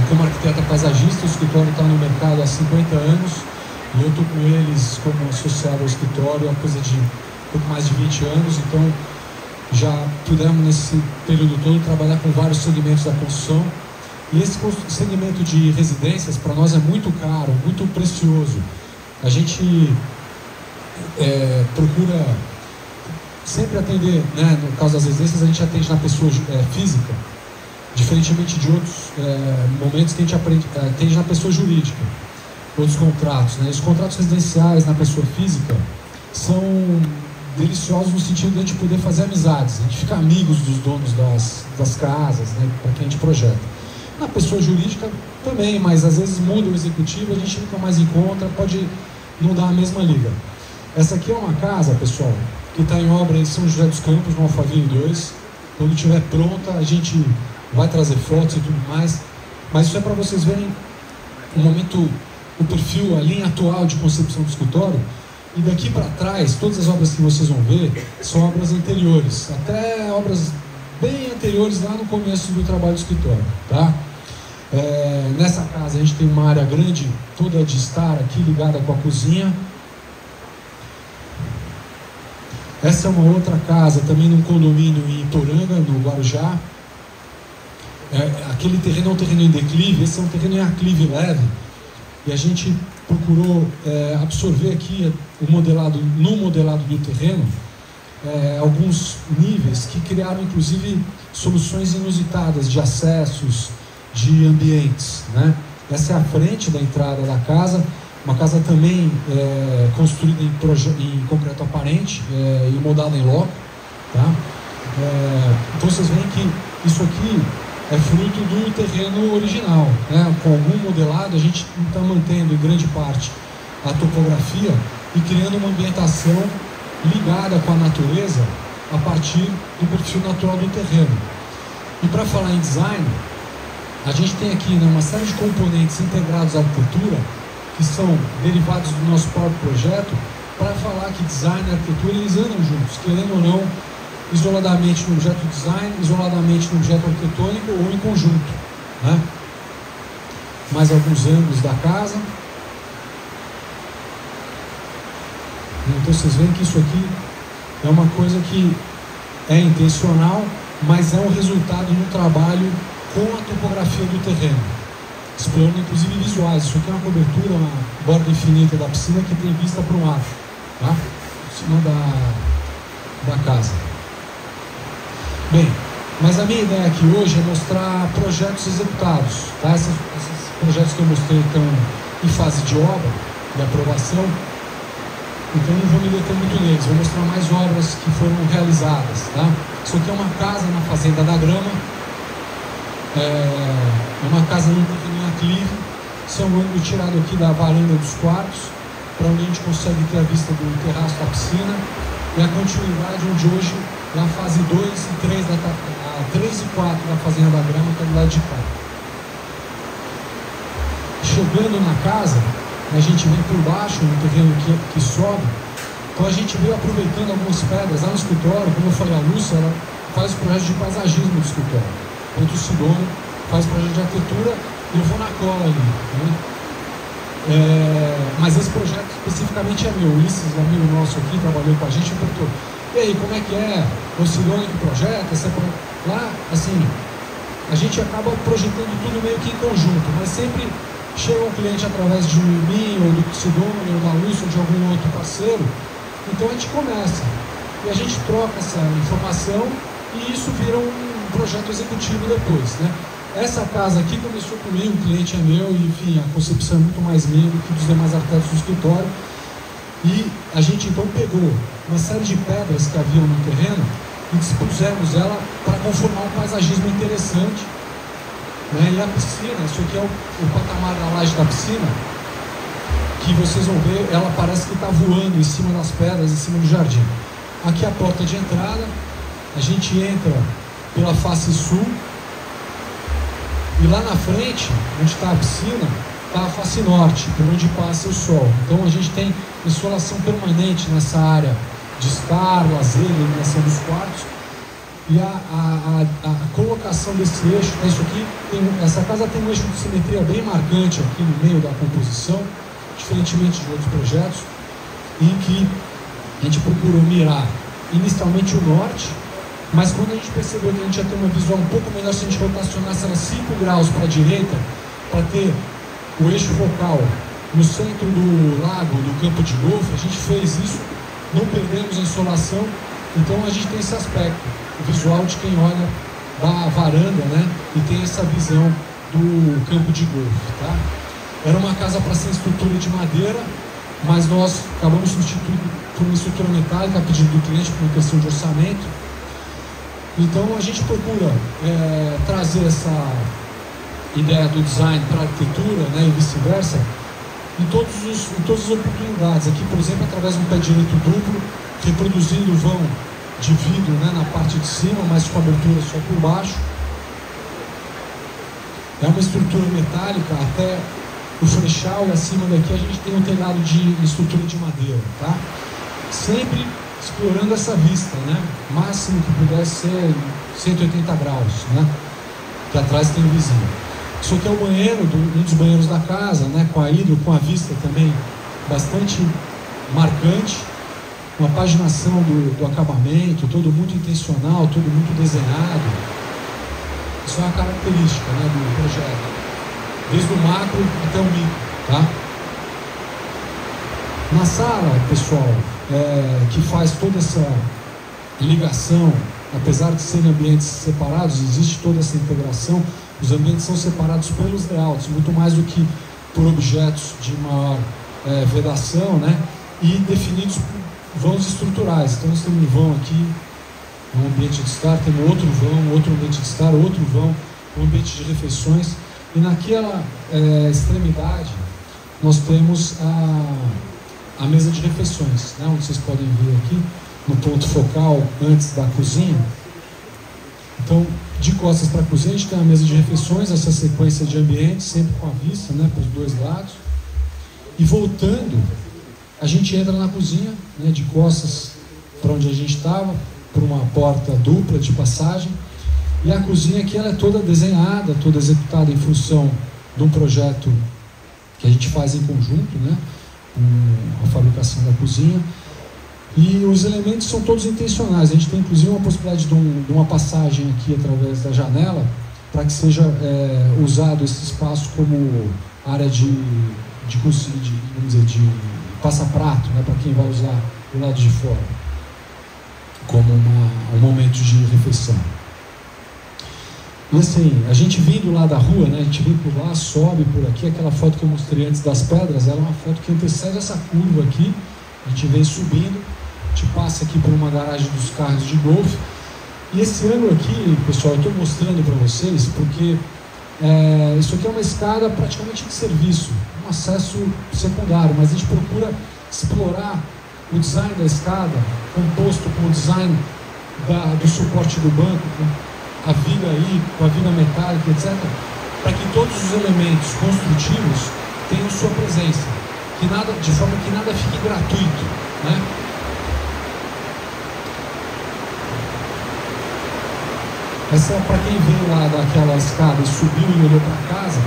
como arquiteta paisagista. O escritório está no mercado há 50 anos e eu estou com eles como associado ao escritório há coisa de pouco mais de 20 anos, então já pudemos nesse período todo trabalhar com vários segmentos da construção. E esse segmento de residências para nós é muito caro, muito precioso. A gente procura sempre atender, né, no caso das residências, a gente atende na pessoa física, diferentemente de outros momentos que a gente atende na pessoa jurídica, outros contratos, né? Os contratos residenciais na pessoa física são deliciosos no sentido de a gente poder fazer amizades, a gente fica amigos dos donos das casas, né, para quem a gente projeta. Na pessoa jurídica também, mas às vezes muda o executivo, a gente nunca mais encontra, pode não dar a mesma liga. Essa aqui é uma casa, pessoal, que está em obra em São José dos Campos, no Alphaville 2. Quando estiver pronta, a gente vai trazer fotos e tudo mais. Mas isso é para vocês verem o momento, o perfil, a linha atual de concepção do escritório. E daqui para trás, todas as obras que vocês vão ver são obras anteriores, até obras bem anteriores lá no começo do trabalho do escritório, tá? Nessa casa a gente tem uma área grande, toda de estar aqui ligada com a cozinha. Essa é uma outra casa, também num condomínio em Iporanga, no Guarujá. Aquele terreno é um terreno em declive, esse é um terreno em aclive leve. E a gente procurou absorver aqui no modelado do terreno alguns níveis que criaram inclusive soluções inusitadas de acessos, de ambientes, né? Essa é a frente da entrada da casa, uma casa também construída em concreto aparente e moldada em loco, tá? Então vocês veem que isso aqui é fruto do terreno original, né? Com algum modelado a gente está mantendo em grande parte a topografia e criando uma ambientação ligada com a natureza a partir do perfil natural do terreno. E para falar em design, a gente tem aqui, né, uma série de componentes integrados à arquitetura que são derivados do nosso próprio projeto, para falar que design e arquitetura eles andam juntos, querendo ou não, isoladamente no objeto design, isoladamente no objeto arquitetônico ou em conjunto, né? Mais alguns ângulos da casa. Então vocês veem que isso aqui é uma coisa que é intencional, mas é um resultado de um trabalho com a topografia do terreno, explorando inclusive visuais. Isso aqui é uma cobertura, uma borda infinita da piscina que tem vista para o mar, tá? Em cima da casa. Bem, mas a minha ideia aqui hoje é mostrar projetos executados, tá? Esses projetos que eu mostrei estão em fase de obra, de aprovação, então não vou me deter muito neles, vou mostrar mais obras que foram realizadas, tá? Isso aqui é uma casa na Fazenda da Grama, é uma casa num terreno em aclive. Isso é um ângulo tirado aqui da varanda dos quartos, para onde a gente consegue ter a vista do terraço da piscina, e a continuidade onde hoje, na fase 2 e 3, a 3 e 4 da Fazenda da Grama, está do lado de cá. Chegando na casa, a gente vem por baixo, no terreno que sobe, então a gente veio aproveitando algumas pedras lá no escritório. Como eu falei, a Lúcia, ela faz o projeto de paisagismo do escritório, enquanto o Sidônio faz o projeto de arquitetura, e eu vou na cola ali, né? Mas esse projeto especificamente é meu. O Ulisses, um amigo nosso aqui, trabalhou com a gente e perguntou: e aí, como é que é? O Sidônio que projeta? Lá, assim, a gente acaba projetando tudo meio que em conjunto, mas sempre chega um cliente através de mim, ou do Sidônio, ou da Lúcia, ou de algum outro parceiro. Então a gente começa, e a gente troca essa informação, e isso vira um projeto executivo depois, né? Essa casa aqui começou comigo, o cliente é meu, e enfim, a concepção é muito mais minha do que dos demais arquitetos do escritório. E a gente então pegou uma série de pedras que haviam no terreno e dispusemos ela para conformar um paisagismo interessante, né? E a piscina, isso aqui é o patamar da laje da piscina, que vocês vão ver, ela parece que está voando em cima das pedras, em cima do jardim. Aqui é a porta de entrada, a gente entra pela face sul, e lá na frente, onde está a piscina, está a face norte, por onde passa o sol. Então a gente tem insolação permanente nessa área de estar, lazer, iluminação dos quartos. E a colocação desse eixo, né, isso aqui essa casa tem um eixo de simetria bem marcante aqui no meio da composição, diferentemente de outros projetos, em que a gente procurou mirar inicialmente o norte, mas quando a gente percebeu que a gente ia ter uma visual um pouco melhor se a gente rotacionasse ela 5 graus para a direita, para ter o eixo focal no centro do lago, do campo de golfe, a gente fez isso, não perdemos a insolação, então a gente tem esse aspecto visual de quem olha da varanda, né, e tem essa visão do campo de golfe, tá? Era uma casa para ser estrutura de madeira, mas nós acabamos substituindo por uma estrutura metálica a pedido do cliente por uma questão de orçamento. Então a gente procura trazer essa ideia do design para a arquitetura, né, e vice-versa, em todas as oportunidades. Aqui, por exemplo, através de um pé direito duplo, reproduzindo o vão de vidro, né, na parte de cima, mas com abertura só por baixo. É uma estrutura metálica até o frechal, e acima daqui a gente tem um telhado de estrutura de madeira, tá? Sempre explorando essa vista, né? Máximo que pudesse ser 180 graus, né? Que atrás tem o vizinho. Isso aqui é o banheiro, um dos banheiros da casa, né? Com a hidro, com a vista também bastante marcante. Uma paginação do acabamento, todo muito intencional, todo muito desenhado. Isso é uma característica, né, do projeto. Desde o macro até o micro, tá? Na sala, pessoal, que faz toda essa ligação, apesar de serem ambientes separados, existe toda essa integração, os ambientes são separados pelos layouts, muito mais do que por objetos de maior vedação, né? E definidos por vãos estruturais. Então nós temos um vão aqui, um ambiente de estar, temos outro vão, outro ambiente de estar, outro vão, um ambiente de refeições. E naquela extremidade nós temos a mesa de refeições, né, onde vocês podem ver aqui no ponto focal antes da cozinha. Então, de costas para a cozinha, a gente tem a mesa de refeições, essa sequência de ambientes, sempre com a vista, né, para os dois lados. E voltando, a gente entra na cozinha, né, de costas para onde a gente estava, por uma porta dupla de passagem. E a cozinha aqui ela é toda desenhada, toda executada em função de um projeto que a gente faz em conjunto, né, com a fabricação da cozinha. E os elementos são todos intencionais. A gente tem inclusive uma possibilidade de uma passagem aqui através da janela para que seja usado esse espaço como área de vamos dizer, de passa-prato, né, para quem vai usar do lado de fora, como um momento de refeição. E assim, a gente vindo lá da rua, né, a gente vem por lá, sobe por aqui, aquela foto que eu mostrei antes das pedras, ela é uma foto que antecede essa curva aqui, a gente vem subindo, a gente passa aqui por uma garagem dos carros de golfe, e esse ângulo aqui, pessoal, eu estou mostrando para vocês, porque isso aqui é uma escada praticamente de serviço, um acesso secundário, mas a gente procura explorar o design da escada, composto com o design do suporte do banco, a viga aí, com a viga metálica, etc., para que todos os elementos construtivos tenham sua presença, de forma que nada fique gratuito, né? Essa, para quem veio lá daquela escada e subiu e olhou para casa,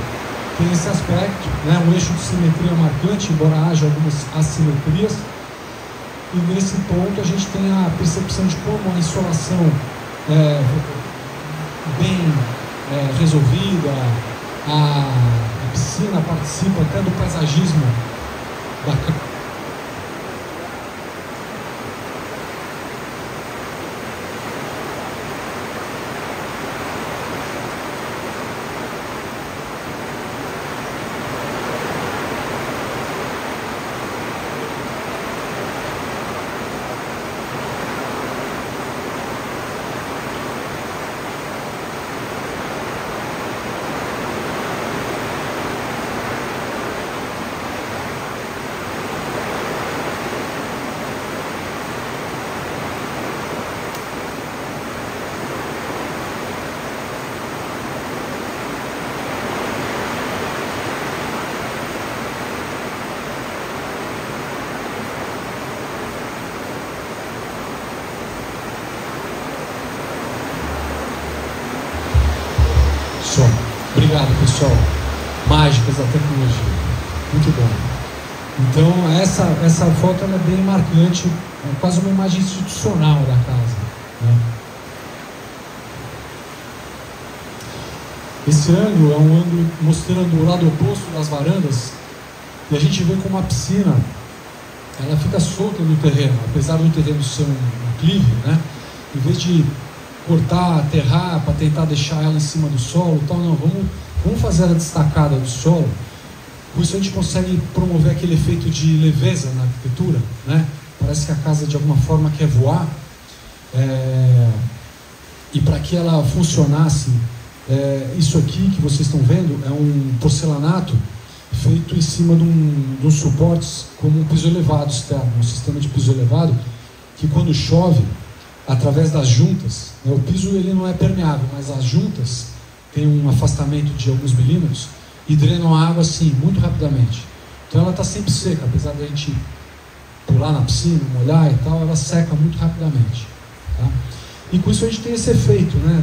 tem esse aspecto, né? Um eixo de simetria marcante, embora haja algumas assimetrias, e nesse ponto a gente tem a percepção de como a insolação bem resolvida, a piscina participa até do paisagismo da casa. Obrigado, pessoal. Mágicas da tecnologia. Muito bom. Então, essa foto ela é bem marcante, é quase uma imagem institucional da casa, né? Esse ângulo é um ângulo mostrando o lado oposto das varandas, e a gente vê como a piscina ela fica solta no terreno, apesar do terreno ser um aclive, né? Em vez de cortar, aterrar para tentar deixar ela em cima do solo e tal, não, vamos fazer ela destacada do solo. Com isso a gente consegue promover aquele efeito de leveza na arquitetura, né? Parece que a casa de alguma forma quer voar, e para que ela funcionasse, isso aqui que vocês estão vendo é um porcelanato feito em cima de uns suportes como um piso elevado externo, um sistema de piso elevado que quando chove, através das juntas, né, o piso ele não é permeável, mas as juntas têm um afastamento de alguns milímetros e drenam a água assim, muito rapidamente. Então ela está sempre seca, apesar da gente pular na piscina, molhar e tal, ela seca muito rapidamente, tá? E com isso a gente tem esse efeito, né,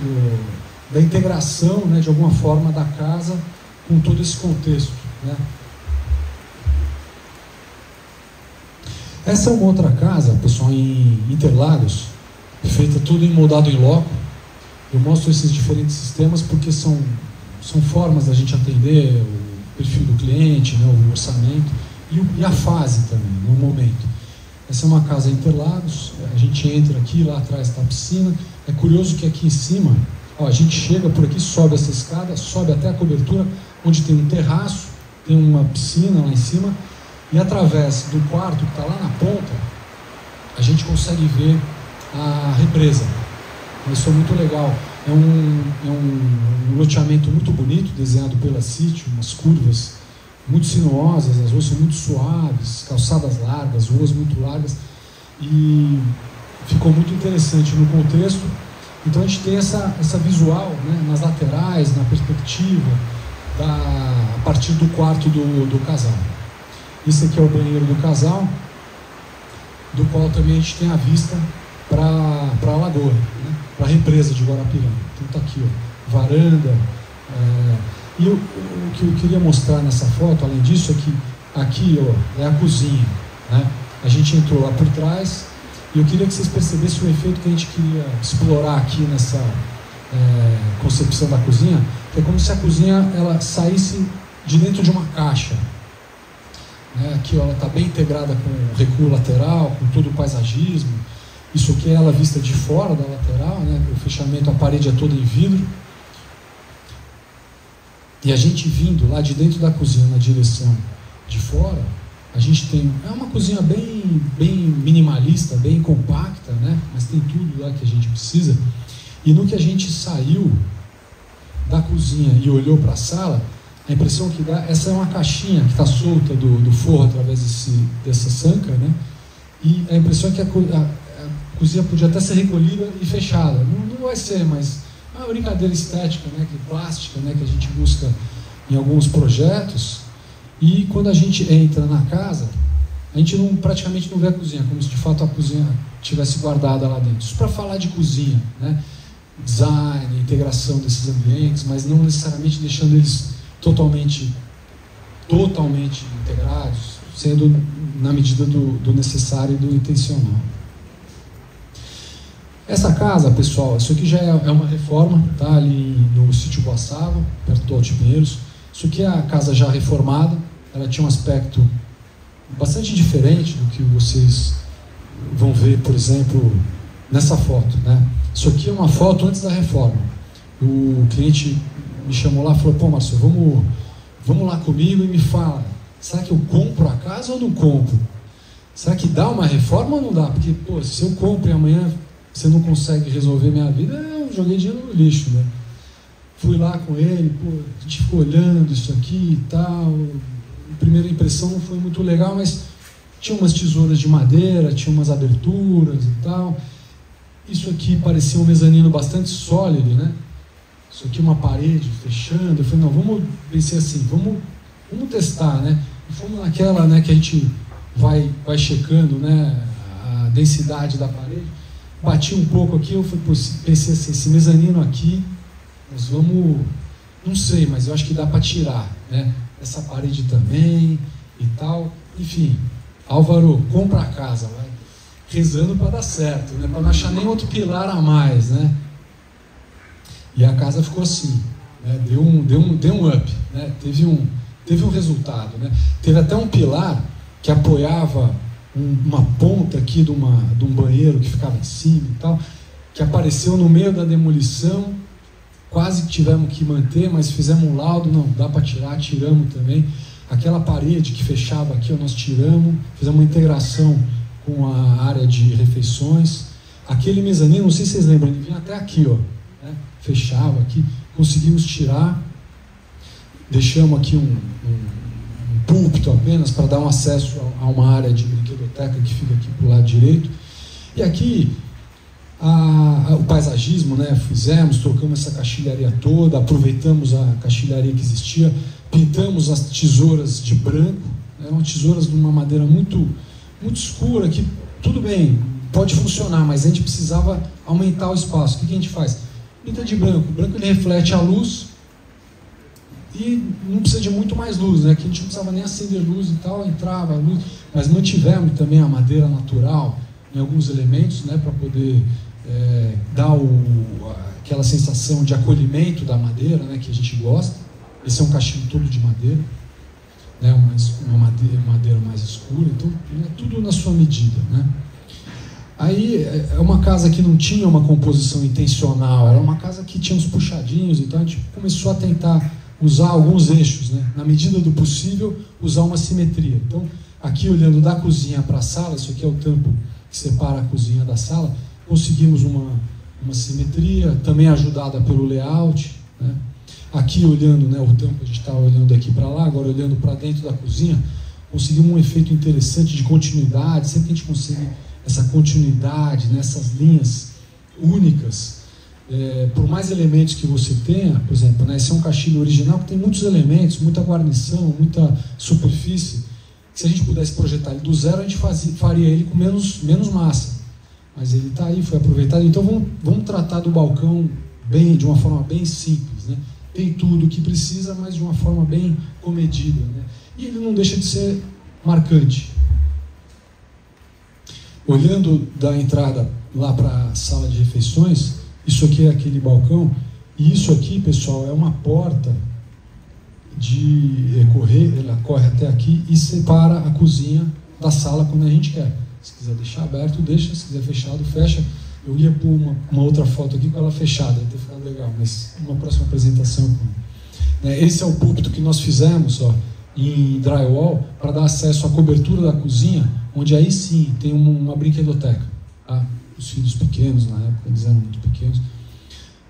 da integração, né, de alguma forma da casa com todo esse contexto, né? Essa é uma outra casa, pessoal, em Interlagos, feita tudo em moldado em loco. Eu mostro esses diferentes sistemas porque são formas da gente atender o perfil do cliente, né, o orçamento e a fase também, no momento. Essa é uma casa em Interlagos, a gente entra aqui, lá atrás está a piscina. É curioso que aqui em cima, ó, a gente chega por aqui, sobe essa escada, sobe até a cobertura, onde tem um terraço, tem uma piscina lá em cima, e através do quarto que está lá na ponta, a gente consegue ver a represa. Isso é muito legal. É um loteamento muito bonito, desenhado pela Sítio, umas curvas muito sinuosas, as ruas são muito suaves, calçadas largas, ruas muito largas, e ficou muito interessante no contexto. Então a gente tem essa visual, né, nas laterais, na perspectiva, a partir do quarto do casal. Esse aqui é o banheiro do casal, do qual também a gente tem a vista para a lagoa, né, para a represa de Guarapiranga. Então está aqui, ó, varanda. E o que eu queria mostrar nessa foto, além disso, é que aqui, ó, é a cozinha, né? A gente entrou lá por trás e eu queria que vocês percebessem o efeito que a gente queria explorar aqui nessa concepção da cozinha, que é como se a cozinha ela saísse de dentro de uma caixa. Aqui, ó, ela está bem integrada com o recuo lateral, com todo o paisagismo. Isso aqui é ela vista de fora da lateral, né? O fechamento, a parede é toda em vidro. E a gente vindo lá de dentro da cozinha na direção de fora, a gente tem... É uma cozinha bem minimalista, bem compacta, né? Mas tem tudo lá que a gente precisa. E no que a gente saiu da cozinha e olhou para a sala, a impressão que dá... Essa é uma caixinha que está solta do forro através dessa sanca, né? E a impressão é que a cozinha podia até ser recolhida e fechada. Não vai ser, mas... É uma brincadeira estética, né, plástica, né, que a gente busca em alguns projetos. E quando a gente entra na casa, a gente praticamente não vê a cozinha, como se de fato a cozinha tivesse guardada lá dentro. Isso para falar de cozinha, né? Design, integração desses ambientes, mas não necessariamente deixando eles totalmente integrados, sendo na medida do necessário e do intencional. Essa casa, pessoal, isso aqui já é uma reforma, tá? Ali no sítio Boaçava, perto do Altipinheiros. Isso aqui é a casa já reformada, ela tinha um aspecto bastante diferente do que vocês vão ver, por exemplo, nessa foto, né? Isso aqui é uma foto antes da reforma. O cliente me chamou lá e falou: pô, Márcio, vamos lá comigo e me fala, será que eu compro a casa ou não compro? Será que dá uma reforma ou não dá? Porque, pô, se eu compro e amanhã você não consegue resolver minha vida, eu joguei dinheiro no lixo, né? Fui lá com ele, pô, a gente ficou olhando isso aqui e tal. A primeira impressão não foi muito legal, mas tinha umas tesouras de madeira, tinha umas aberturas e tal. Isso aqui parecia um mezanino bastante sólido, né? Isso aqui uma parede fechando. Eu falei, não, pensei assim, vamos testar, né? E fomos naquela, né, que a gente vai checando, né, a densidade da parede. Bati um pouco aqui, eu pensei assim, esse mezanino aqui, nós vamos Não sei, mas eu acho que dá para tirar, né? Essa parede também e tal. Enfim, Álvaro, compra a casa, vai rezando para dar certo, né? Para não achar nem outro pilar a mais, né? E a casa ficou assim, né? Deu um up, né? Teve um resultado, né? Teve até um pilar que apoiava uma ponta aqui de um banheiro que ficava em cima e tal, que apareceu no meio da demolição. Quase que tivemos que manter, mas fizemos um laudo, não, dá para tirar, tiramos também. Aquela parede que fechava aqui, nós tiramos, fizemos uma integração com a área de refeições. Aquele mezanino, não sei se vocês lembram, ele vinha até aqui, ó, né? Fechava aqui, conseguimos tirar, deixamos aqui um púlpito apenas para dar um acesso a uma área de brinquedoteca que fica aqui para o lado direito. E aqui o paisagismo, né? Fizemos, trocamos essa caixilharia toda, aproveitamos a caixilharia que existia, pintamos as tesouras de branco, eram tesouras de uma madeira muito escura, que tudo bem, pode funcionar, mas a gente precisava aumentar o espaço. O que a gente faz? Pinta de branco. O branco ele reflete a luz e não precisa de muito mais luz, né? Que a gente não precisava nem acender luz e tal, entrava a luz, mas mantivemos também a madeira natural em alguns elementos, né? Para poder dar aquela sensação de acolhimento da madeira, né? Que a gente gosta. Esse é um cachimbo todo de madeira, né? Uma madeira mais escura, então é tudo na sua medida, né? Aí é uma casa que não tinha uma composição intencional, era uma casa que tinha uns puxadinhos, então a gente começou a tentar usar alguns eixos, né? Na medida do possível, usar uma simetria. Então, aqui olhando da cozinha para a sala, isso aqui é o tampo que separa a cozinha da sala, conseguimos uma simetria, também ajudada pelo layout, né? Aqui olhando, né, o tampo, a gente estava olhando aqui para lá, agora olhando para dentro da cozinha, conseguimos um efeito interessante de continuidade. Sempre que a gente consegue essa continuidade, nessas linhas únicas, por mais elementos que você tenha, por exemplo, né, esse é um caixilho original que tem muitos elementos, muita guarnição, muita superfície. Se a gente pudesse projetar ele do zero, a gente faria ele com menos massa. Mas ele está aí, foi aproveitado. Então vamos tratar do balcão de uma forma bem simples, né? Tem tudo o que precisa, mas de uma forma bem comedida, né? E ele não deixa de ser marcante. Olhando da entrada lá para a sala de refeições, isso aqui é aquele balcão, e isso aqui, pessoal, é uma porta de correr, ela corre até aqui e separa a cozinha da sala quando a gente quer. Se quiser deixar aberto, deixa, se quiser fechado, fecha. Eu ia pôr uma outra foto aqui com ela fechada, ia ter ficado legal, mas numa próxima apresentação. Esse é o púlpito que nós fizemos, ó, em drywall, para dar acesso à cobertura da cozinha, onde aí sim tem uma brinquedoteca. Tá? Os filhos pequenos, na época, eles eram muito pequenos.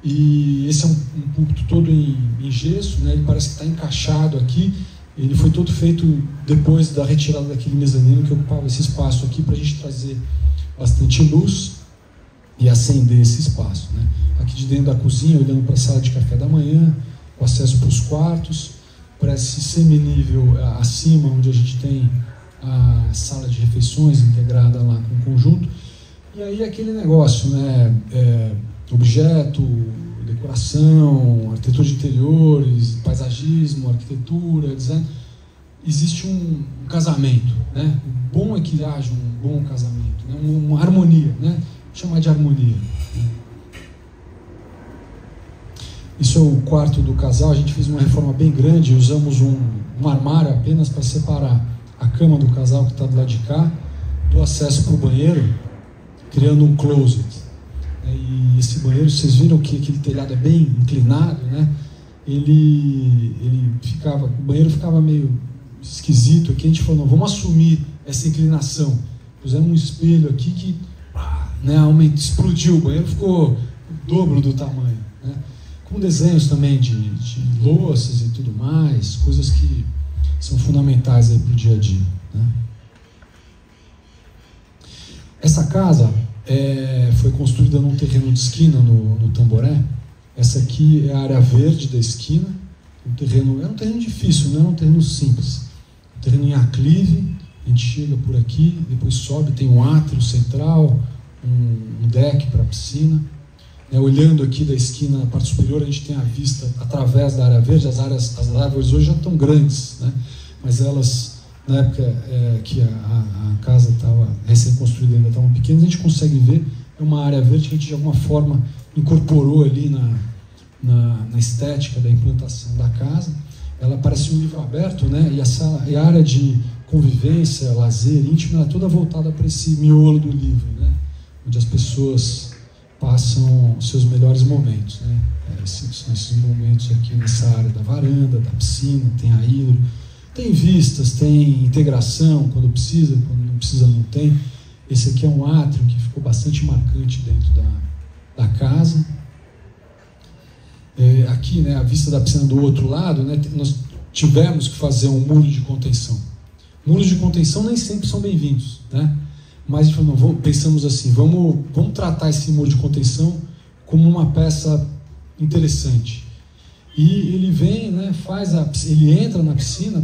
E esse é um púlpito todo em gesso, né? Ele parece que está encaixado aqui. Ele foi todo feito depois da retirada daquele mezanino que ocupava esse espaço aqui, para a gente trazer bastante luz e acender esse espaço, né? Aqui de dentro da cozinha, olhando para a sala de café da manhã, o acesso para os quartos, para esse seminível acima, onde a gente tem a sala de refeições integrada lá com o conjunto. E aí aquele negócio, né? Objeto, decoração, arquitetura de interiores, paisagismo, arquitetura, design. Existe um casamento, né? O bom é que haja um bom casamento, né? Uma harmonia, né? Vou chamar de harmonia. Isso é o quarto do casal. A gente fez uma reforma bem grande, usamos um armário apenas para separar a cama do casal que está do lado de cá do acesso para o banheiro, criando um closet. E esse banheiro, vocês viram que aquele telhado é bem inclinado, né? O banheiro ficava meio esquisito aqui. A gente falou, não, vamos assumir essa inclinação. Pusemos um espelho aqui que, né, explodiu, o banheiro ficou o dobro do tamanho, né? Com desenhos também de louças e tudo mais, coisas que são fundamentais aí para o dia a dia, né? Essa casa foi construída num terreno de esquina no Tamboré. Essa aqui é a área verde da esquina. Era um terreno difícil, não era um terreno simples. Um terreno em aclive, a gente chega por aqui, depois sobe, tem um átrio central, um deck para a piscina. Olhando aqui da esquina, na parte superior, a gente tem a vista através da área verde. As árvores hoje já estão grandes, né? Mas elas, na época que a casa estava recém-construída, ainda estavam pequenas, a gente consegue ver, é uma área verde que a gente de alguma forma incorporou ali na estética da implantação da casa. Ela parece um livro aberto, né? E a área de convivência, lazer, íntimo, ela é toda voltada para esse miolo do livro, né? Onde as pessoas passam seus melhores momentos, né? São esses momentos aqui nessa área da varanda, da piscina, tem a hidro, tem vistas, tem integração, quando precisa, quando não precisa não tem. Esse aqui é um átrio que ficou bastante marcante dentro da casa. Aqui, né, a vista da piscina do outro lado, né, nós tivemos que fazer um muro de contenção. Muros de contenção nem sempre são bem-vindos, né? Mas a gente falou, não, pensamos assim, vamos tratar esse muro de contenção como uma peça interessante. E ele vem, né, ele entra na piscina,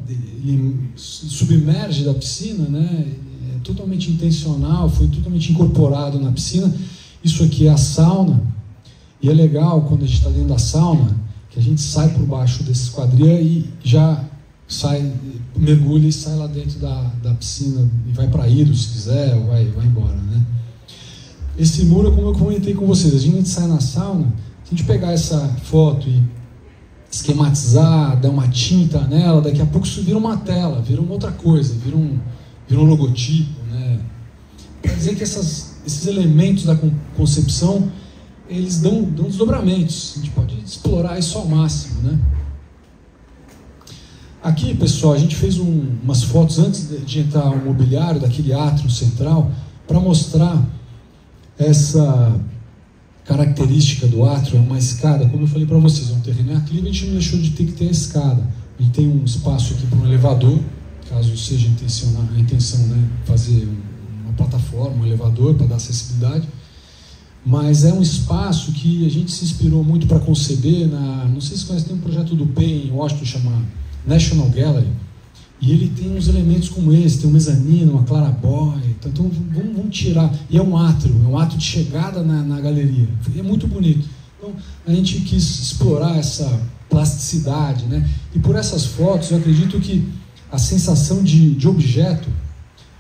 ele submerge da piscina, né, é totalmente intencional, foi totalmente incorporado na piscina. Isso aqui é a sauna, e é legal quando a gente está dentro da sauna, que a gente sai por baixo desse esquadria e já mergulha e sai lá dentro da piscina e vai para a hidro se quiser, ou vai embora, né? Esse muro, como eu comentei com vocês, a gente sai na sauna, se a gente pegar essa foto e esquematizar, dar uma tinta nela, daqui a pouco isso vira uma tela, vira uma outra coisa, vira um logotipo, né? Quer dizer que esses elementos da concepção, eles dão desdobramentos, a gente pode explorar isso ao máximo, né? Aqui, pessoal, a gente fez umas fotos antes de entrar o mobiliário daquele átrio central para mostrar essa característica do átrio. É uma escada, como eu falei para vocês, é um terreno em aclive, a gente não deixou de ter que ter a escada. A gente tem um espaço aqui para um elevador, caso seja a intenção, né, fazer uma plataforma, um elevador para dar acessibilidade. Mas é um espaço que a gente se inspirou muito para conceber. Não sei se vocês conhecem, tem um projeto do PEN em Washington chamado National Gallery, e ele tem uns elementos como esse, tem um mezanino, uma claraboia, então vamos tirar, e é um átrio de chegada na galeria, e é muito bonito. Então a gente quis explorar essa plasticidade, né? E por essas fotos eu acredito que a sensação de objeto,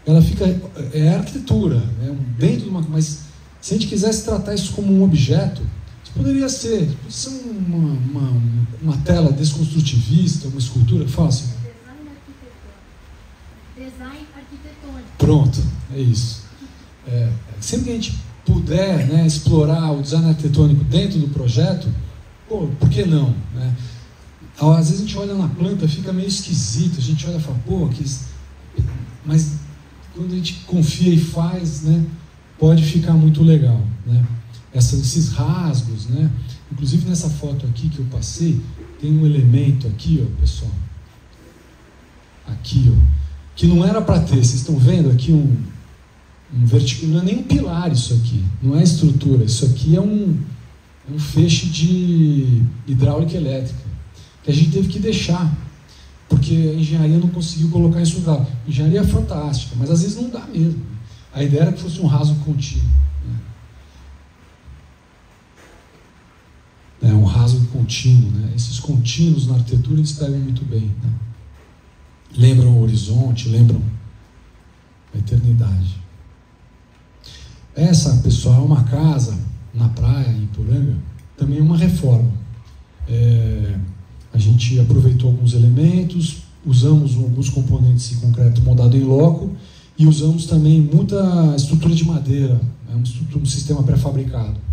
ela fica, é arquitetura, né? Dentro de mas se a gente quisesse tratar isso como um objeto, poderia ser uma tela desconstrutivista, uma escultura. Fala assim. Design arquitetônico. Pronto, é isso. Sempre que a gente puder, né, explorar o design arquitetônico dentro do projeto, por que não? Né? Às vezes a gente olha na planta, fica meio esquisito, a gente olha e fala, mas quando a gente confia e faz, né, pode ficar muito legal, né? Esses rasgos, né? Inclusive nessa foto aqui que eu passei, tem um elemento aqui, ó, pessoal. Aqui, ó, que não era para ter. Vocês estão vendo aqui um vertical, não é nem um pilar isso aqui, não é estrutura. Isso aqui é um feixe de hidráulica elétrica que a gente teve que deixar, porque a engenharia não conseguiu colocar isso no lugar. Engenharia é fantástica, mas às vezes não dá mesmo. A ideia era que fosse um rasgo contínuo. Um rasgo contínuo, né? Esses contínuos na arquitetura eles pegam muito bem, né? Lembram o horizonte, lembram a eternidade. Essa, pessoal, é uma casa na praia, em Iporanga, também é uma reforma. A gente aproveitou alguns elementos, usamos alguns componentes de concreto moldado em loco e usamos também muita estrutura de madeira, um sistema pré-fabricado.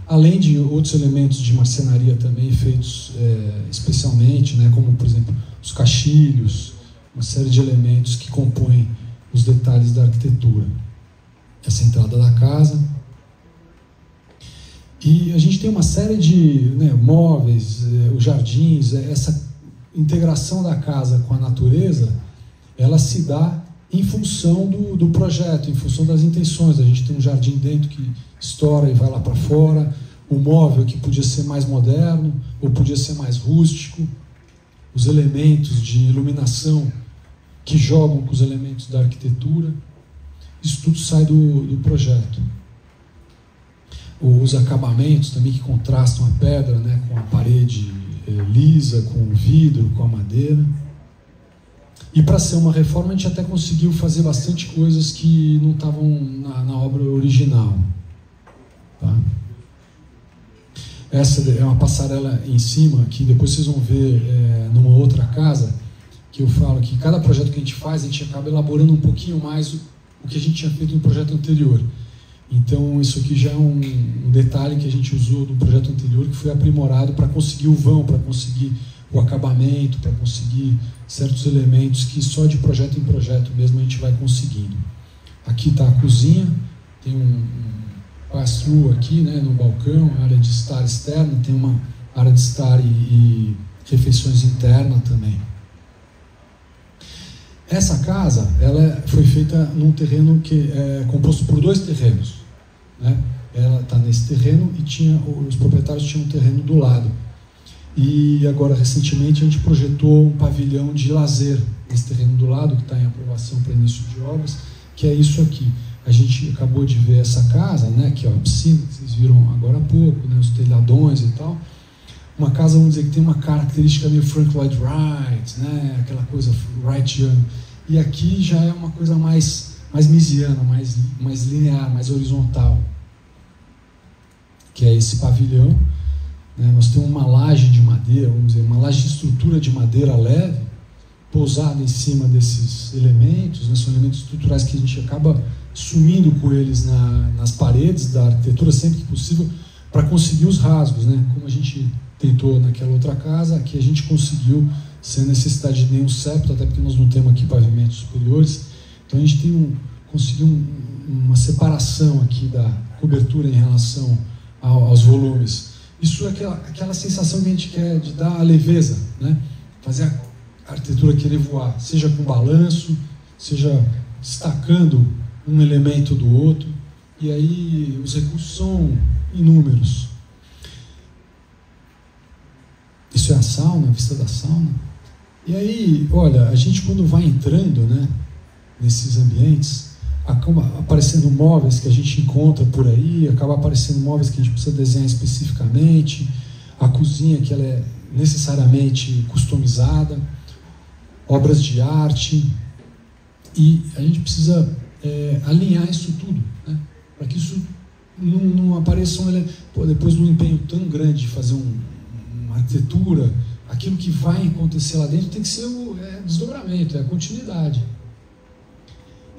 Além de outros elementos de marcenaria também feitos especialmente, né, como por exemplo os caixilhos, uma série de elementos que compõem os detalhes da arquitetura. Essa entrada da casa. E a gente tem uma série de, né, móveis, os jardins, essa integração da casa com a natureza, ela se dá em função do projeto, em função das intenções. A gente tem um jardim dentro que estoura e vai lá para fora, o móvel que podia ser mais moderno ou podia ser mais rústico, os elementos de iluminação que jogam com os elementos da arquitetura, isso tudo sai do projeto. os acabamentos também que contrastam a pedra, né, com a parede lisa, com o vidro, com a madeira. E para ser uma reforma a gente até conseguiu fazer bastante coisas que não estavam na obra original. Tá? Essa é uma passarela em cima, que depois vocês vão ver numa outra casa, que eu falo que cada projeto que a gente acaba elaborando um pouquinho mais o que a gente tinha feito no projeto anterior. Então isso aqui já é um detalhe que a gente usou do projeto anterior, que foi aprimorado para conseguir o vão, para conseguir o acabamento, para conseguir certos elementos que só de projeto em projeto mesmo a gente vai conseguindo. Aqui está a cozinha, tem um pass-through aqui, né, no balcão, área de estar externa, tem uma área de estar e refeições interna também. Essa casa, ela foi feita num terreno que é composto por 2 terrenos, né? Ela está nesse terreno e os proprietários tinham um terreno do lado. E agora, recentemente, a gente projetou um pavilhão de lazer nesse terreno do lado, que está em aprovação para início de obras, que é isso aqui. A gente acabou de ver essa casa, né, que é a piscina, que vocês viram agora há pouco, né, os telhadões e tal. Uma casa, vamos dizer, que tem uma característica meio Frank Lloyd Wright, né, aquela coisa Wrightiana. E aqui já é uma coisa mais misiana, mais linear, mais horizontal, que é esse pavilhão. Nós temos uma laje de madeira, vamos dizer, uma laje de estrutura de madeira leve, pousada em cima desses elementos, né? São elementos estruturais que a gente acaba sumindo com eles nas paredes da arquitetura sempre que possível, para conseguir os rasgos, né? Como a gente tentou naquela outra casa, aqui a gente conseguiu sem necessidade de nenhum septo, até porque nós não temos aqui pavimentos superiores, então a gente conseguiu uma separação aqui da cobertura em relação aos volumes. Isso é aquela sensação que a gente quer de dar a leveza, né? Fazer a arquitetura querer voar, seja com balanço, seja destacando um elemento do outro, e aí os recursos são inúmeros. Isso é a sauna, a vista da sauna. E aí, olha, a gente quando vai entrando, né, nesses ambientes, acaba aparecendo móveis que a gente encontra por aí, acaba aparecendo móveis que a gente precisa desenhar especificamente, a cozinha que ela é necessariamente customizada, obras de arte, e a gente precisa alinhar isso tudo, né, para que isso não apareça depois de um empenho tão grande de fazer uma arquitetura, aquilo que vai acontecer lá dentro tem que ser o desdobramento, a continuidade.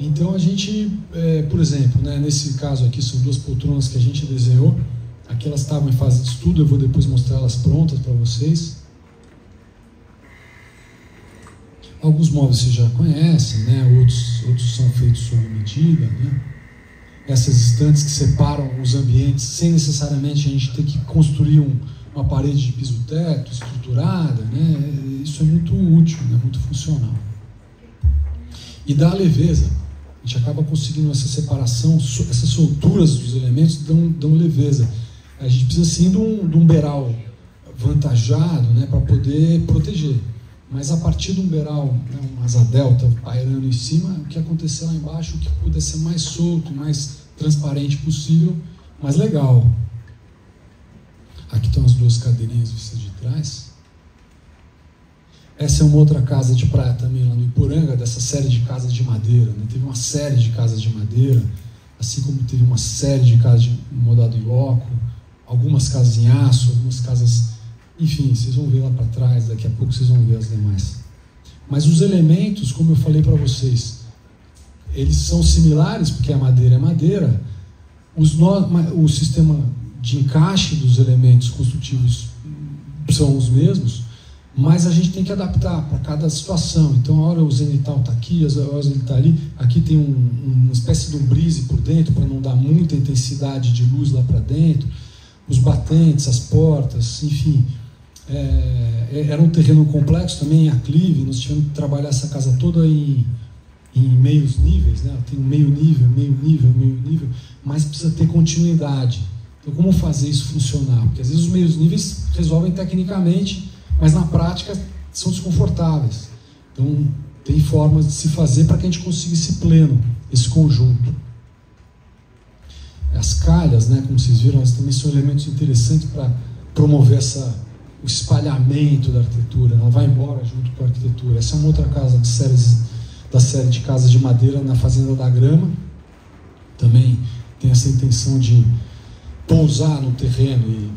Então a gente, por exemplo, né, nesse caso aqui são 2 poltronas que a gente desenhou, aqui elas estavam em fase de estudo, eu vou depois mostrar elas prontas para vocês. Alguns móveis vocês já conhecem, né, outros são feitos sob medida, né? Essas estantes que separam os ambientes sem necessariamente a gente ter que construir uma parede de piso-teto estruturada, né? Isso é muito útil, né, muito funcional. E dá leveza. A gente acaba conseguindo essa separação, essas solturas dos elementos dão leveza. A gente precisa sim de um beiral vantajado, né, para poder proteger. Mas a partir de um beiral, né, uma asa delta pairando em cima, o que acontecer lá embaixo, o que puder ser mais solto, mais transparente possível, mais legal. Aqui estão as 2 cadeirinhas vistas de trás. Essa é uma outra casa de praia também lá no Iporanga, dessa série de casas de madeira, né? Teve uma série de casas de madeira, assim como teve uma série de casas de modado em loco, algumas casas em aço, algumas casas... Enfim, vocês vão ver lá para trás, daqui a pouco vocês vão ver as demais. Mas os elementos, como eu falei para vocês, eles são similares, porque a madeira é madeira, o sistema de encaixe dos elementos construtivos são os mesmos, mas a gente tem que adaptar para cada situação. Então, a hora o zenital está aqui, a hora ele está ali. Aqui tem uma espécie de um brise por dentro, para não dar muita intensidade de luz lá para dentro. Os batentes, as portas, enfim. Era um terreno complexo também, em aclive. Nós tivemos que trabalhar essa casa toda em meios níveis, né? Tem um meio nível, mas precisa ter continuidade. Então, como fazer isso funcionar? Porque às vezes os meios níveis resolvem tecnicamente, mas na prática são desconfortáveis. Então tem formas de se fazer para que a gente consiga esse pleno, esse conjunto. As calhas, né, como vocês viram, elas também são elementos interessantes para promover o espalhamento da arquitetura. Ela vai embora junto com a arquitetura. Essa é uma outra casa da série de casas de madeira na Fazenda da Grama. Também tem essa intenção de pousar no terreno e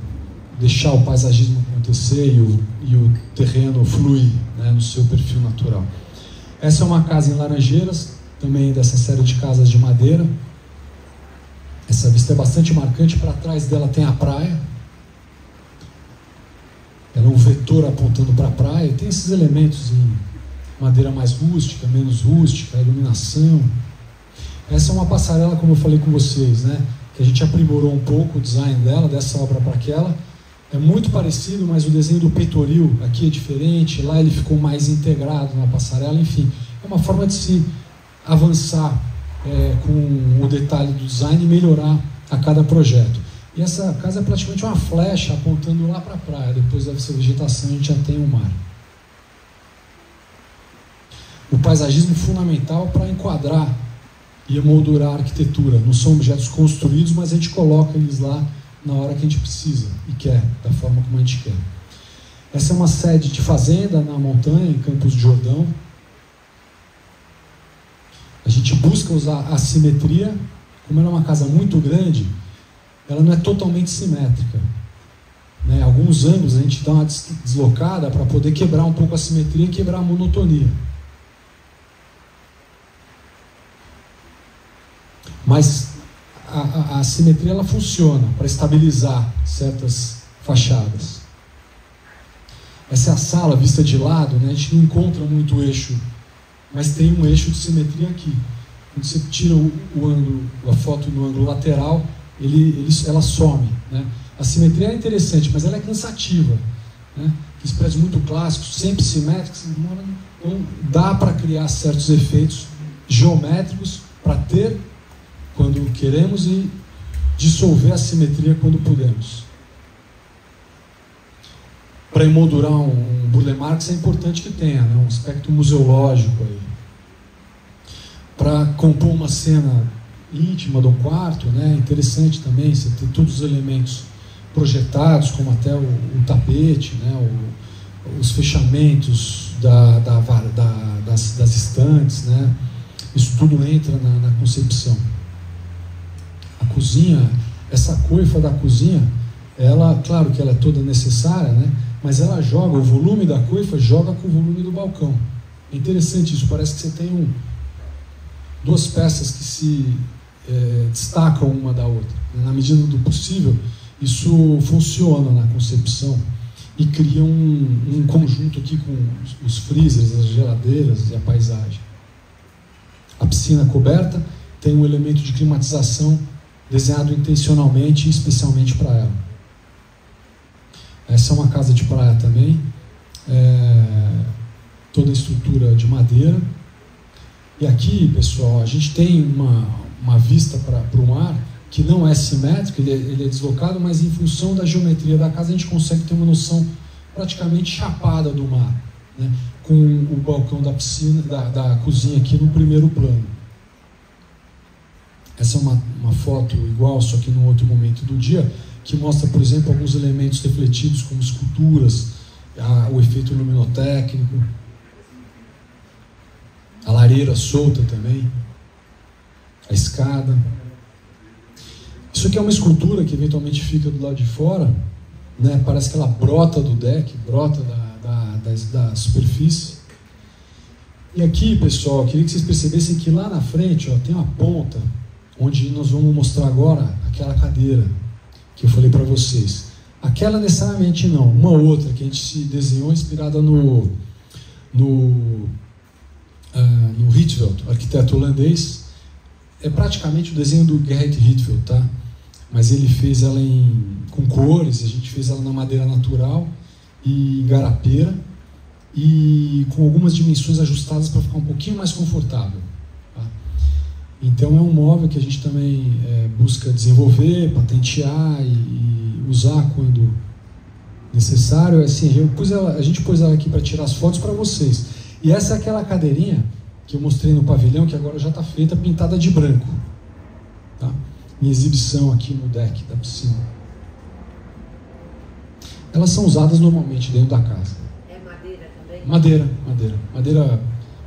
deixar o paisagismo acontecer e o terreno fluir, né, no seu perfil natural. Essa é uma casa em Laranjeiras, também dessa série de casas de madeira. Essa vista é bastante marcante. Para trás dela tem a praia. Ela é um vetor apontando para a praia. Tem esses elementos em madeira mais rústica, menos rústica, a iluminação. Essa é uma passarela, como eu falei com vocês, né, que a gente aprimorou um pouco o design dela, dessa obra para aquela. É muito parecido, mas o desenho do peitoril aqui é diferente. Lá ele ficou mais integrado na passarela. Enfim, é uma forma de se avançar com o detalhe do design e melhorar a cada projeto. E essa casa é praticamente uma flecha apontando lá para a praia. Depois dessa vegetação a gente já tem o mar. O paisagismo fundamental para enquadrar e emoldurar a arquitetura. Não são objetos construídos, mas a gente coloca eles lá na hora que a gente precisa e quer, da forma como a gente quer. Essa é uma sede de fazenda na montanha, em Campos do Jordão. A gente busca usar a simetria. Como ela é uma casa muito grande, ela não é totalmente simétrica, né? Alguns ângulos a gente dá uma deslocada para poder quebrar um pouco a simetria e quebrar a monotonia. Mas a simetria ela funciona para estabilizar certas fachadas. Essa é a sala vista de lado, né? A gente não encontra muito eixo, mas tem um eixo de simetria aqui. Quando você tira o ângulo, a foto no ângulo lateral, ela some, né? A simetria é interessante, mas ela é cansativa, né? Aqueles prédios muito clássicos, sempre simétricos, então dá para criar certos efeitos geométricos para ter quando queremos e dissolver a simetria quando podemos. Para emoldurar um Burle Marx é importante que tenha, né, um aspecto museológico aí. Para compor uma cena íntima de um quarto, né, é interessante também você ter todos os elementos projetados, como até o tapete, né, os fechamentos das estantes, né, isso tudo entra na concepção. A cozinha, essa coifa da cozinha, ela, claro que ela é toda necessária, né? Mas ela joga, o volume da coifa joga com o volume do balcão. É interessante isso, parece que você tem duas peças que se destacam uma da outra. Na medida do possível, isso funciona na concepção e cria um conjunto aqui com os freezers, as geladeiras e a paisagem. A piscina coberta tem um elemento de climatização desenhado intencionalmente e especialmente para ela. Essa é uma casa de praia também, toda a estrutura de madeira. E aqui, pessoal, a gente tem uma vista para o mar que não é simétrica, ele é deslocado, mas em função da geometria da casa a gente consegue ter uma noção praticamente chapada do mar, né? Com o balcão da piscina, da cozinha aqui no primeiro plano. Essa é uma foto igual, só que num outro momento do dia, que mostra, por exemplo, alguns elementos refletidos, como esculturas, o efeito luminotécnico, a lareira solta também, a escada. Isso aqui é uma escultura que eventualmente fica do lado de fora, né? Parece que ela brota do deck, brota da superfície. E aqui, pessoal, eu queria que vocês percebessem que lá na frente, ó, tem uma ponta onde nós vamos mostrar agora aquela cadeira que eu falei para vocês. Aquela necessariamente não, uma outra que a gente se desenhou inspirada no Rietveld, arquiteto holandês. É praticamente o desenho do Gerrit Rietveld, tá? Mas ele fez ela com cores, a gente fez ela na madeira natural e em garapeira e com algumas dimensões ajustadas para ficar um pouquinho mais confortável. Então é um móvel que a gente também busca desenvolver, patentear e usar quando necessário. Assim, a gente pôs ela aqui para tirar as fotos para vocês. E essa é aquela cadeirinha que eu mostrei no pavilhão, que agora já está feita, pintada de branco. Tá? em exibição aqui no deck da piscina. Elas são usadas normalmente dentro da casa. É madeira também? Madeira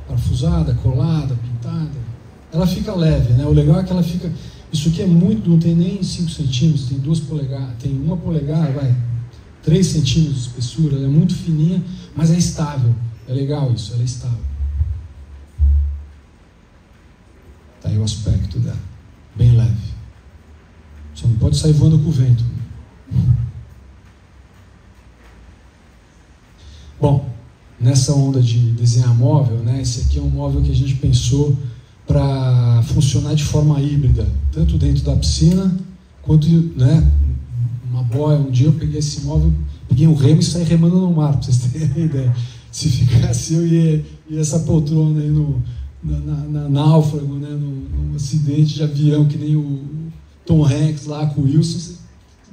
parafusada, colada, pintada. Ela fica leve, né? O legal é que ela fica... Isso aqui é muito, não tem nem 5 centímetros, tem 2 polegadas, tem 1 polegada, 3 centímetros de espessura, ela é muito fininha, mas é estável. É legal isso, ela é estável. Tá aí o aspecto dela, bem leve. Só não pode sair voando com o vento. Bom, nessa onda de desenhar móvel, né, esse aqui é um móvel que a gente pensou para funcionar de forma híbrida, tanto dentro da piscina, quanto, né, uma boia. Um dia eu peguei esse móvel, peguei um remo e saí remando no mar, para vocês terem ideia. Se ficasse eu e essa poltrona aí na náufrago, né, num acidente de avião, que nem o Tom Hanks lá com o Wilson, você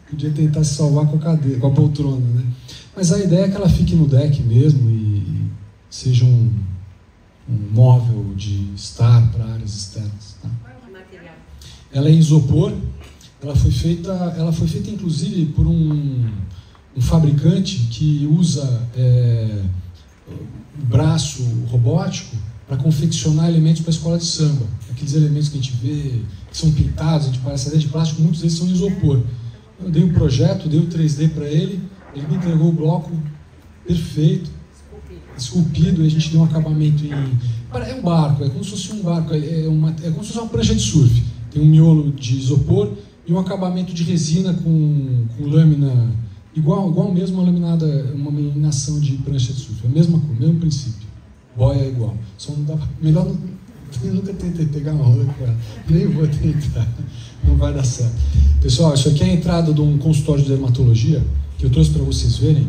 podia tentar se salvar com a cadeira, com a poltrona, né? Mas a ideia é que ela fique no deck mesmo e seja um móvel de estar para áreas externas. Tá? Qual é o material? Ela é isopor. Ela foi feita inclusive por um fabricante que usa braço robótico para confeccionar elementos para a escola de samba. Aqueles elementos que a gente vê, que são pintados, a gente parece areia de plástico, muitos deles são isopor. Eu dei um projeto, dei o 3D para ele me entregou o bloco perfeito, esculpido, e a gente deu um acabamento em... É um barco, é como se fosse um barco, é como se fosse uma prancha de surf. Tem um miolo de isopor e um acabamento de resina com lâmina, igual mesmo uma laminação de prancha de surf. É a mesma coisa, mesmo princípio. Boia é igual. Só não dá pra... Melhor não... Eu nunca tentei pegar uma roda com ela. Nem vou tentar. Não vai dar certo. Pessoal, isso aqui é a entrada de um consultório de dermatologia que eu trouxe para vocês verem,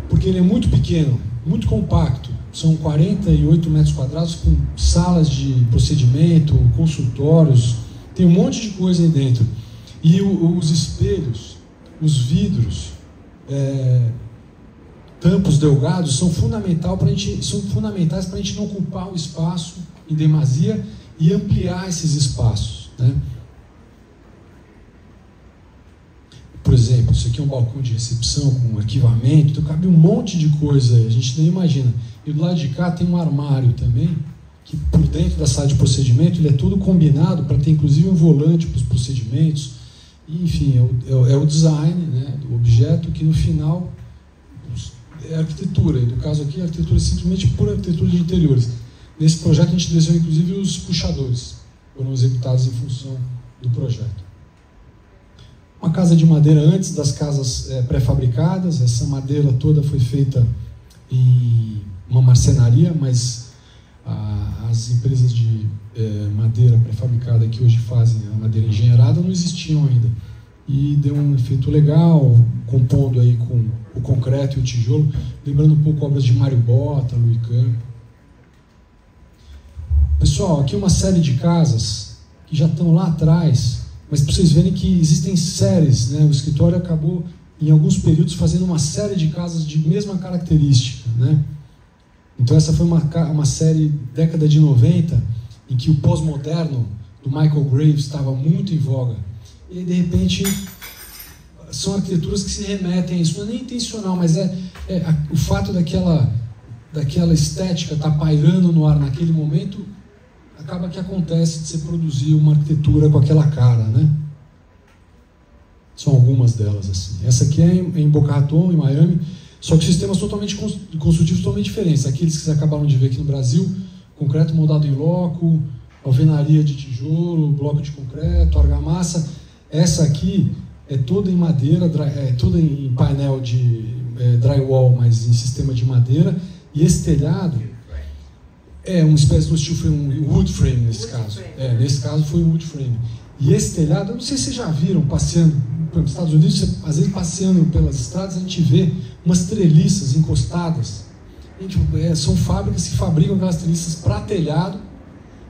porque ele é muito pequeno, muito compacto. São 48 metros quadrados com salas de procedimento, consultórios, tem um monte de coisa aí dentro. E os espelhos, os vidros, tampos delgados são fundamentais para a gente não ocupar o espaço em demasia e ampliar esses espaços, né? Por exemplo, isso aqui é um balcão de recepção com arquivamento, então cabe um monte de coisa, a gente nem imagina. E do lado de cá tem um armário também, que por dentro da sala de procedimento ele é todo combinado para ter inclusive um volante para os procedimentos. E, enfim, é o design, né, do objeto, que no final é arquitetura. E no caso aqui, a arquitetura é simplesmente pura arquitetura de interiores. Nesse projeto a gente desenhou inclusive os puxadores, foram executados em função do projeto. Uma casa de madeira antes das casas pré-fabricadas. Essa madeira toda foi feita em uma marcenaria, mas as empresas de madeira pré-fabricada que hoje fazem a madeira engenheirada não existiam ainda. E deu um efeito legal, compondo aí com o concreto e o tijolo, lembrando um pouco obras de Mário Botta, Louis Kahn. Pessoal, aqui uma série de casas que já estão lá atrás, mas para vocês verem que existem séries, né? O escritório acabou, em alguns períodos, fazendo uma série de casas de mesma característica, né? Então essa foi uma série década de 90, em que o pós-moderno do Michael Graves estava muito em voga. E de repente são arquiteturas que se remetem a isso. Não é nem intencional, mas o fato daquela estética estar pairando no ar naquele momento, acaba que acontece de você produzir uma arquitetura com aquela cara, né? São algumas delas, assim. Essa aqui é em Boca Raton, em Miami, só que sistemas totalmente construtivos totalmente diferentes. Aqueles que vocês acabaram de ver aqui no Brasil, concreto moldado em loco, alvenaria de tijolo, bloco de concreto, argamassa. Essa aqui é toda em madeira, é toda em painel de drywall, mas em sistema de madeira. E esse telhado é uma espécie de steel frame, um wood frame nesse caso. Nesse caso foi um wood frame. E esse telhado, eu não sei se vocês já viram passeando pelos Estados Unidos, às vezes passeando pelas estradas, a gente vê umas treliças encostadas. São fábricas que fabricam aquelas treliças para telhado,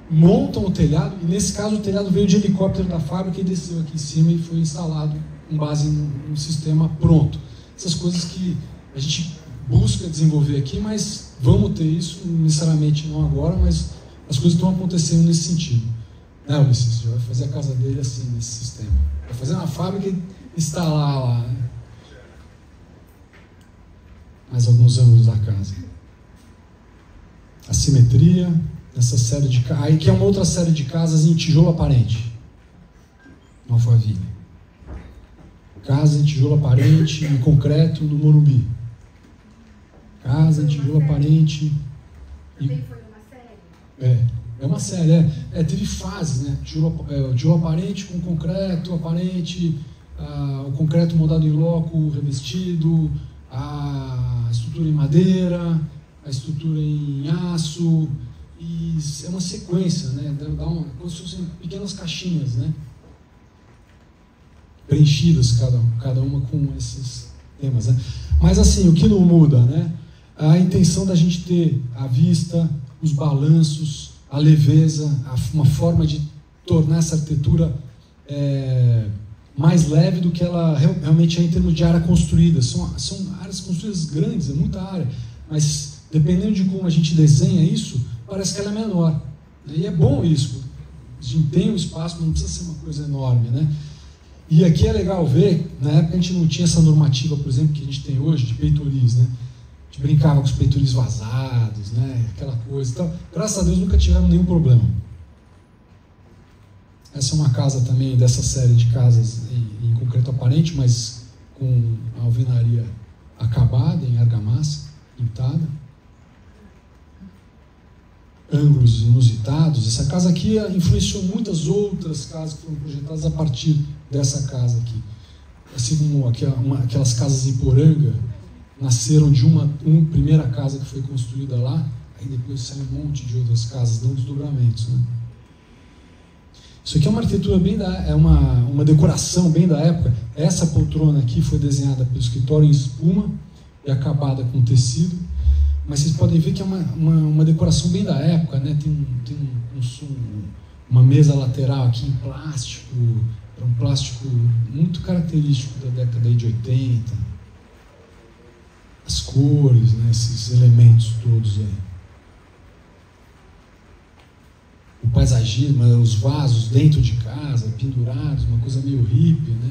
montam o telhado, e nesse caso o telhado veio de helicóptero da fábrica e desceu aqui em cima e foi instalado com base num sistema pronto. Essas coisas que a gente busca desenvolver aqui, mas vamos ter isso, necessariamente não agora, mas as coisas estão acontecendo nesse sentido. Né, Ulisses? Já vai fazer a casa dele assim, nesse sistema. Vai fazer uma fábrica e instalar lá, né? Mais alguns ângulos da casa. A simetria dessa série de casas. Aí que é uma outra série de casas em tijolo aparente. No Alphaville. Casa em tijolo aparente, em concreto, no Morumbi. Casa em tijolo aparente. Também foi uma série? É uma série, teve fases, né? Tijolo aparente com concreto aparente, o concreto moldado em loco, revestido, a estrutura em madeira, a estrutura em aço, e é uma sequência, né? Como se fossem pequenas caixinhas, né? Preenchidas cada uma com esses temas, né? Mas assim, o que não muda, né? A intenção da gente ter a vista, os balanços, a leveza, uma forma de tornar essa arquitetura mais leve do que ela realmente é em termos de área construída. São áreas construídas grandes, é muita área, mas dependendo de como a gente desenha isso, parece que ela é menor. E é bom isso, a gente tem um espaço, não precisa ser uma coisa enorme, né? E aqui é legal ver, na época a gente não tinha essa normativa, por exemplo, que a gente tem hoje de peitoris, né? A gente brincava com os peitoris vazados, né? Aquela coisa. Então, graças a Deus nunca tivemos nenhum problema. Essa é uma casa também dessa série de casas em concreto aparente, mas com a alvenaria acabada, em argamassa, pintada. Ângulos inusitados. Essa casa aqui influenciou muitas outras casas que foram projetadas a partir dessa casa aqui. Assim como aquelas casas em Poranga nasceram de uma primeira casa que foi construída lá, aí depois saiu um monte de outras casas, dão desdobramentos, né? Isso aqui é uma arquitetura uma decoração bem da época. Essa poltrona aqui foi desenhada pelo escritório em espuma e acabada com tecido, mas vocês podem ver que é uma decoração bem da época, né? Tem uma mesa lateral aqui em plástico, é um plástico muito característico da década de 80. As cores, né, esses elementos todos aí. O paisagismo, os vasos dentro de casa, pendurados, uma coisa meio hippie, né?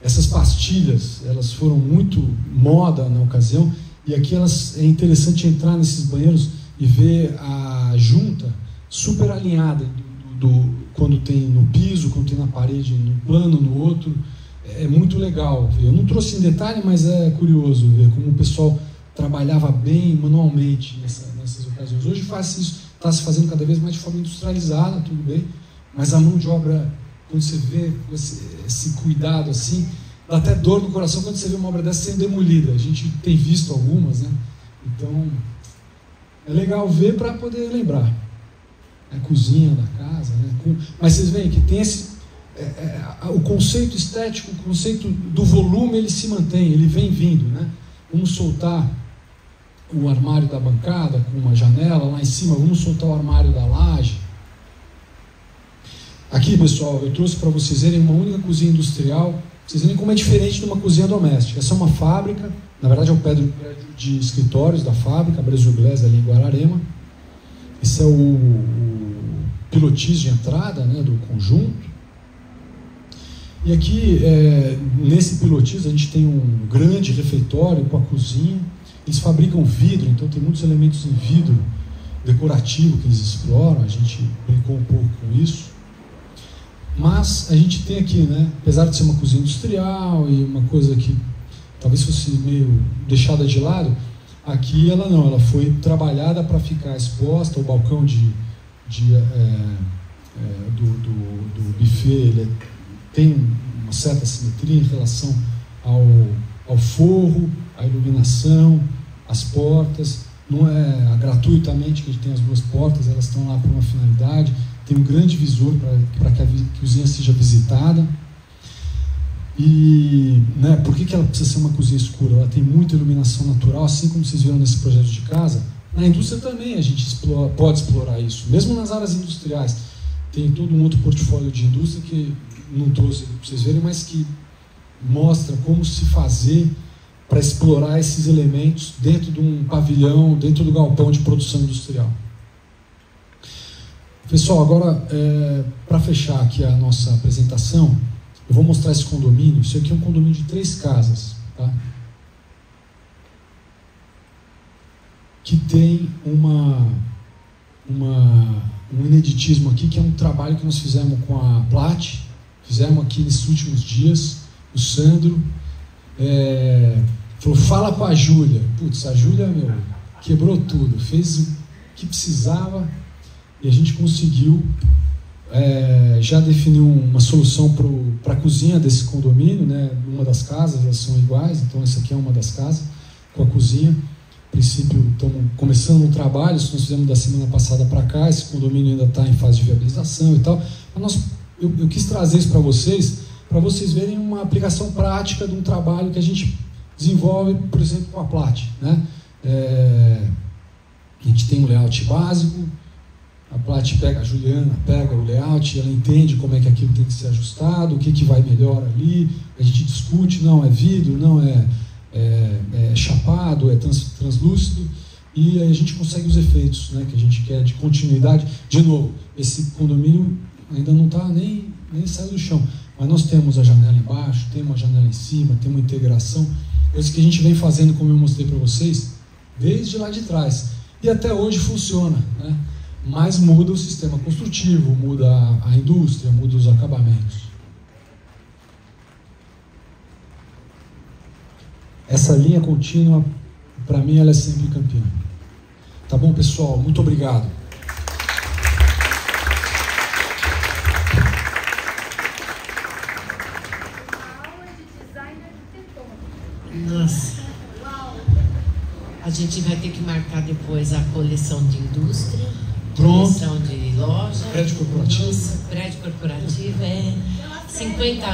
Essas pastilhas, elas foram muito moda na ocasião, e aqui é interessante entrar nesses banheiros e ver a junta super alinhada, quando tem no piso, quando tem na parede, num plano, no outro. É muito legal ver. Eu não trouxe em detalhe, mas é curioso ver como o pessoal trabalhava bem manualmente nessas ocasiões. Hoje está se fazendo cada vez mais de forma industrializada, tudo bem, mas a mão de obra, quando você vê esse cuidado assim, dá até dor no coração quando você vê uma obra dessa sendo demolida. A gente tem visto algumas, né? Então, é legal ver para poder lembrar. A cozinha da casa, né? Mas vocês veem que tem o conceito estético, o conceito do volume, ele se mantém, ele vem vindo, né? Vamos soltar o armário da bancada com uma janela lá em cima, vamos soltar o armário da laje. Aqui, pessoal, eu trouxe para vocês verem uma única cozinha industrial. Vocês verem como é diferente de uma cozinha doméstica. Essa é uma fábrica, na verdade é um prédio de escritórios da fábrica, Brasil Glass, ali em Guararema. Esse é o pilotis de entrada, né, do conjunto. E aqui, nesse pilotis, a gente tem um grande refeitório com a cozinha. Eles fabricam vidro, então tem muitos elementos em vidro decorativo que eles exploram. A gente brincou um pouco com isso. Mas a gente tem aqui, né, apesar de ser uma cozinha industrial e uma coisa que talvez fosse meio deixada de lado, aqui ela foi trabalhada para ficar exposta. O balcão do buffet, ele tem uma certa simetria em relação ao forro, à iluminação, às portas. Não é gratuitamente que a gente tem as duas portas, elas estão lá por uma finalidade. Tem um grande visor para que a cozinha seja visitada. E, né, por que ela precisa ser uma cozinha escura? Ela tem muita iluminação natural, assim como vocês viram nesse projeto de casa. Na indústria também a gente pode explorar isso, mesmo nas áreas industriais. Tem todo um outro portfólio de indústria que não trouxe para vocês verem, mas que mostra como se fazer para explorar esses elementos dentro de um pavilhão, dentro do galpão de produção industrial. Pessoal, agora, para fechar aqui a nossa apresentação, eu vou mostrar esse condomínio. Isso aqui é um condomínio de 3 casas, tá? Que tem um ineditismo aqui, que é um trabalho que nós fizemos com a Plat, fizemos aqui nesses últimos dias. O Sandro falou, fala com a Júlia. Putz, a Júlia, quebrou tudo, fez o que precisava e a gente conseguiu já definir uma solução para a cozinha desse condomínio, né? Uma das casas, elas são iguais, então essa aqui é uma das casas com a cozinha. A princípio, estamos começando um trabalho, isso nós fizemos da semana passada para cá, esse condomínio ainda está em fase de viabilização e tal. Mas eu quis trazer isso para vocês verem uma aplicação prática de um trabalho que a gente desenvolve, por exemplo, com a Plat, né? A gente tem um layout básico, a Plat a Juliana pega o layout, ela entende como é que aquilo tem que ser ajustado, o que vai melhor ali, a gente discute, não é vidro, não é chapado, é translúcido, e aí a gente consegue os efeitos, né, que a gente quer de continuidade. De novo, esse condomínio ainda não está nem saiu do chão, mas nós temos a janela embaixo, temos a janela em cima, temos uma integração, coisa que a gente vem fazendo, como eu mostrei para vocês, desde lá de trás, e até hoje funciona, né? Mas muda o sistema construtivo, muda a indústria, muda os acabamentos. Essa linha contínua, para mim, ela é sempre campeã. Tá bom, pessoal? Muito obrigado. Nossa. A gente vai ter que marcar depois a coleção de indústria, coleção de loja. Prédio corporativo. Nossa, prédio corporativo 50 anos.